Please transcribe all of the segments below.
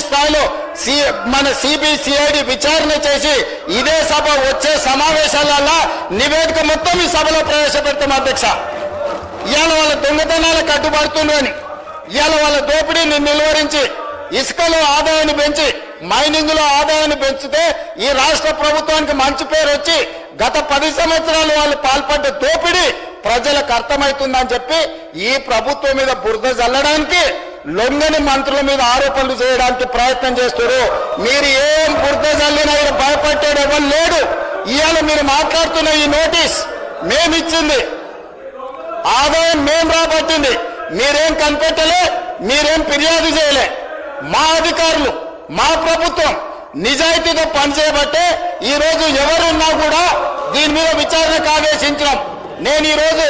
స్థాయిలో మన సిబిసిఐడి విచారణ చేసి ఇదే సభ వచ్చే సమావేశాలలో నివేదిక మొత్తం ఈ సభలో ప్రవేశపెడతాం అధ్యక్ష. ఇవాళ వాళ్ళ దొంగతనాలు కట్టుబడుతుందని, ఇవాళ వాళ్ళ దోపిడీని నిలువరించి, ఇసుకలో ఆదాయాన్ని పెంచి, మైనింగ్ లో ఆదాయాన్ని పెంచితే ఈ రాష్ట్ర ప్రభుత్వానికి మంచి పేరు వచ్చి గత 10 సంవత్సరాలు వాళ్ళు పాల్పడ్డ దోపిడీ ప్రజలకు అర్థమవుతుందని చెప్పి ఈ ప్రభుత్వం మీద బురద జల్లడానికి లొంగని మంత్రుల మీద ఆరోపణలు చేయడానికి ప్రయత్నం చేస్తారు. మీరు ఏం బురద జల్లినా భయపడ్డాడు ఎవరు లేడు. ఇవాళ మీరు మాట్లాడుతున్న ఈ నోటీస్ మేమిచ్చింది, ఆదాయం మేం రాబట్టింది, మీరేం కనిపెట్టలే, మీరేం ఫిర్యాదు చేయలే. మా అధికారులు, మా ప్రభుత్వం నిజాయితీతో పనిచేయబట్టే ఈ రోజు ఎవరున్నా కూడా దీని మీద విచారణకు ఆదేశించినాం. నేను ఈ రోజు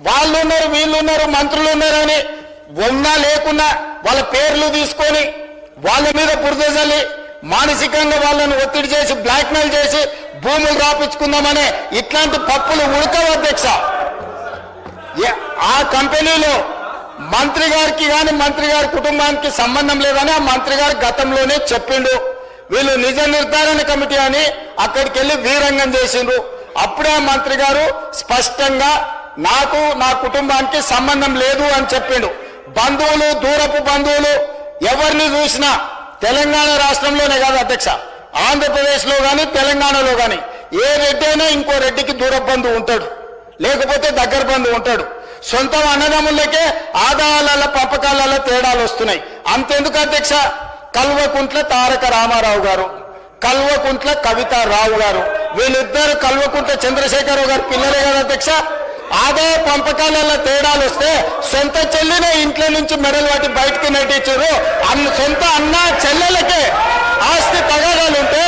వాళ్ళు ఉన్నారు, వీళ్ళు ఉన్నారు, మంత్రులు ఉన్నారని ఉన్నా లేకున్నా వాళ్ళ పేర్లు తీసుకొని వాళ్ళ మీద బురద జల్లి మానసికంగా వాళ్ళని ఒత్తిడి చేసి బ్లాక్మెయిల్ చేసి భూములు రాపించుకుందామనే ఇట్లాంటి పప్పులు ఉడకవు అధ్యక్ష. ఆ కంపెనీలో మంత్రి గారికి కానీ మంత్రి గారి కుటుంబానికి సంబంధం లేదని ఆ మంత్రి గారు గతంలోనే చెప్పిండు. వీళ్ళు నిజ నిర్ధారణ కమిటీ అని అక్కడికి వెళ్ళి వీరంగం చేసిండ్రు. అప్పుడే ఆ మంత్రి గారు స్పష్టంగా నాకు నా కుటుంబానికి సంబంధం లేదు అని చెప్పిండు. బంధువులు, దూరపు బంధువులు ఎవరిని చూసినా తెలంగాణ రాష్ట్రంలోనే కాదు అధ్యక్ష, ఆంధ్రప్రదేశ్ లో కానీ తెలంగాణలో కానీ ఏ రెడ్డి అయినా ఇంకో రెడ్డికి దూర బంధువు ఉంటాడు, లేకపోతే దగ్గర బంధువు ఉంటాడు. సొంతం అన్నదమ్ములకే ఆదాయాల పంపకాలలో తేడాలు వస్తున్నాయి. అంతెందుకు అధ్యక్ష, కల్వకుంట్ల తారక రామారావు గారు, కల్వకుంట్ల కవితారావు గారు, వీళ్ళిద్దరు కల్వకుంట్ల చంద్రశేఖరరావు గారు పిల్లలే కదా అధ్యక్ష. ఆదాయ పంపకాలలో తేడాలు వస్తే సొంత చెల్లినే ఇంట్లో నుంచి మెడలు వాటి బయటకు నెట్టించారు. సొంత అన్న చెల్లెలకే ఆస్తి తగాదాలుంటే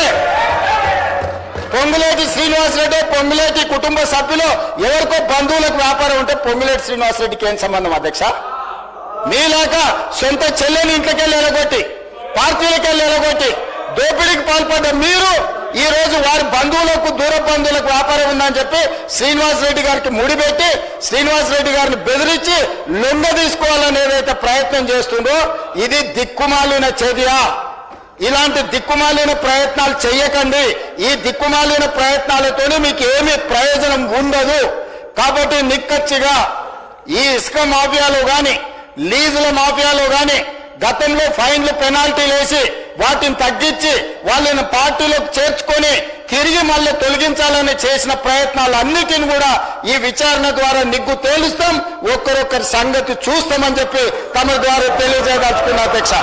పొంగులేటి శ్రీనివాసరెడ్డి, పొంగులేటి కుటుంబ సభ్యులు ఎవరికో బంధువులకు వ్యాపారం ఉంటే పొంగులేటి శ్రీనివాసరెడ్డికి ఏం సంబంధం అధ్యక్ష? మీలాగా సొంత చెల్లెని ఇంట్లోకి వెళ్ళి ఎలగొట్టి, పార్టీలకు వెళ్ళి ఎలగొట్టి దోపిడీకి పాల్పడ్డ మీరు ఈ రోజు వారి బంధువులకు, దూర బంధువులకు వ్యాపారం ఉందని చెప్పి శ్రీనివాసరెడ్డి గారికి ముడిపెట్టి శ్రీనివాసరెడ్డి గారిని బెదిరించి లొంగ తీసుకోవాలని ఏదైతే ప్రయత్నం చేస్తుందో ఇది దిక్కుమాలిన చర్య. ఇలాంటి దిక్కుమాలిన ప్రయత్నాలు చేయకండి. ఈ దిక్కుమాలిన ప్రయత్నాలతోనే మీకు ఏమీ ప్రయోజనం ఉండదు. కాబట్టి నిక్కచ్చిగా ఈ ఇసుక మాఫియాలో గాని, లీజుల మాఫియాలో గాని గతంలో ఫైన్లు, పెనాల్టీలు వేసి వాటిని తగ్గించి వాళ్ళని పార్టీలోకి చేర్చుకొని తిరిగి మళ్ళీ తొలగించాలని చేసిన ప్రయత్నాలన్నిటిని కూడా ఈ విచారణ ద్వారా నిగ్గు తేలుస్తాం, ఒక్కరొక్కరి సంగతి చూస్తామని చెప్పి తమ ద్వారా తెలియజేయదలుచుకున్న అధ్యక్ష.